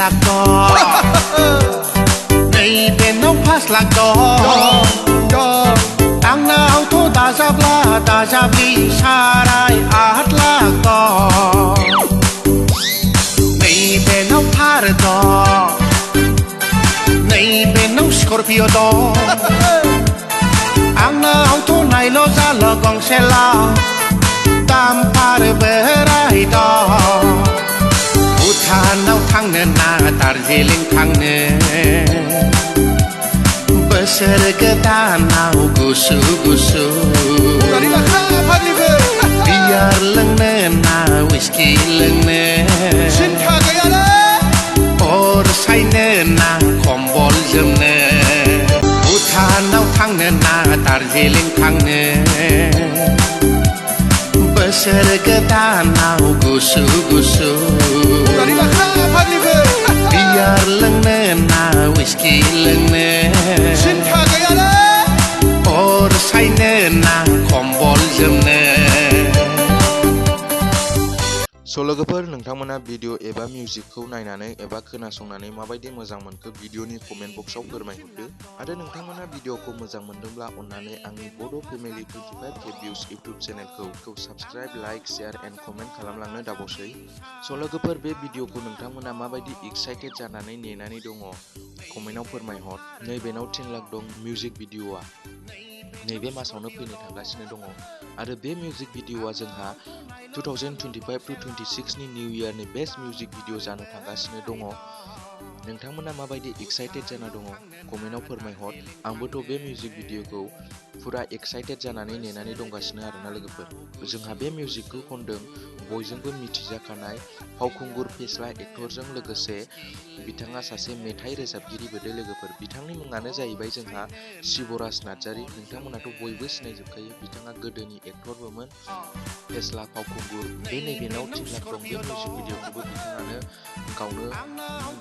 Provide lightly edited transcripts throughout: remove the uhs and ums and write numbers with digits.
LAKH NWIBENAO PAS LAKH AGNI to JADGBLA JADGBLI SARAI AT LAKH NWIBENAO PAR NWIBENAO Scorpio AGNI to NAIYA JALO गंसे दामफार बोराय भुटानाव थांनो ना दार्जिलिं थांनो बोसोर गोदानाव गुसु गुसु बियार लोंनो ना विस्कि लोंनो अर सायनो ना कम्बल जोमनो भुटानाव थांनो ना दार्जिलिं थांनो बोसोर गोदानाव गुसु गुसु बियार लोंनो ना विस्कि लोंनो अर सायनो ना कम्बल जोमनो लोगोफोर नोंथांमोना भिडिअ एबा मिउजिकखौ नायनानै एबा खोनासंनानै माबायदि मोजां मोनखो भिडिअनि कमेन्ट बक्सआव फोरमायहरदो आरो नोंथांमोना भिडिअखौ मोजां मोनदोंब्ला अन्नानै आंनि Bodo' family 25K views YouTube चेनेलखौ subscribe like share and comment खालामलांनो दाबावसै लोगोफोर बे भिडिअखौ नोंथांमोना माबायदि एक्साइटेड जानानै नेनानै दङ कमेन्टआव फोरमायहर नैबेनाव 10 लाख दं मिउजिक भिडिअआ नैबे मासावनो फैनो थांगासिनो दङ आरो बे मिउजिक भिडिअआ जोंहा 2025-26 नि निउ इयारनि बेस्ट मिउजिक भिडिअ जानो थांगासिनो दङ नोंथांमोना माबायदि एक्साइटेड जाना दङ कमेन्टआव फोरमायहर आंबोथ' बे मिउजिक भिडिअखौ फुरा एक्साइटेड जानानै नेनानै दंगासिनो आरोना लोगोफोर जोंहा बे मिउजिकखौ खनदों बयजोंबो मिथिजाखानाय फावखुंगुर फेस्ला एक्टरजों लोगोसे बिथाङा सासे मेथाइ रोजाबगिरिबो लोगोफोर बिथांनि मुङानो जाहैबाय जोंहा शिबराज नार्जारी नोंथांमोनाथ' बयबो सिनायजोबखायो बिथाङा गोदोनि एक्टरबोमोन फेस्ला फावखुंगुर बे नैबेनाव 10 लाख दं बे मिउजिक भिडिअखौबो बिथाङानो गावनो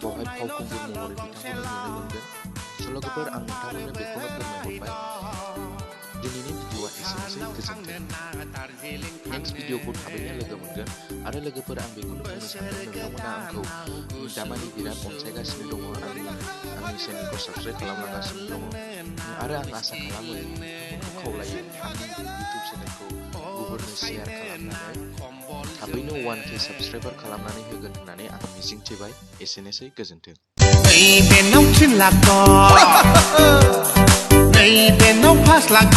बावहाय फावखुंगुर महरै बिथांखौनो नुनो मोनगोन लोगोफोर आं नोंथांमोननो बेखौनो फोरमायहरबाय दिनैनि भिडिअआ एसेनोसै गोजोन्थों नेक्स्ट भिडिअखौ थाबैनो लोगो मोनगोन आरो लोगोफोर आं बेखौनो बुंनो सानदों नोंथांमोना आंखौ दामानि बिराद अनसायगासिनो दङ आंनि चेनेलखौ साबस्क्राइब खालामलांगासिनो दङ आरो आं आसा खालामो नोंथांमोनखौ खावलायो आंनि इउटिउब चेनेलखौ गुबुननो शेयार खालामनानै थाबैनो 1K साबस्क्राइबार खालामनानै होगोन होननानै आं मिजिंथिबाय एसेनोसै गोजोन्थों NWIBENAO 10 lakh NWIBENAO 5 lakh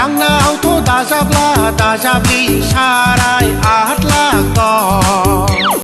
AGNI to JADGBLA JADGBLI SARAI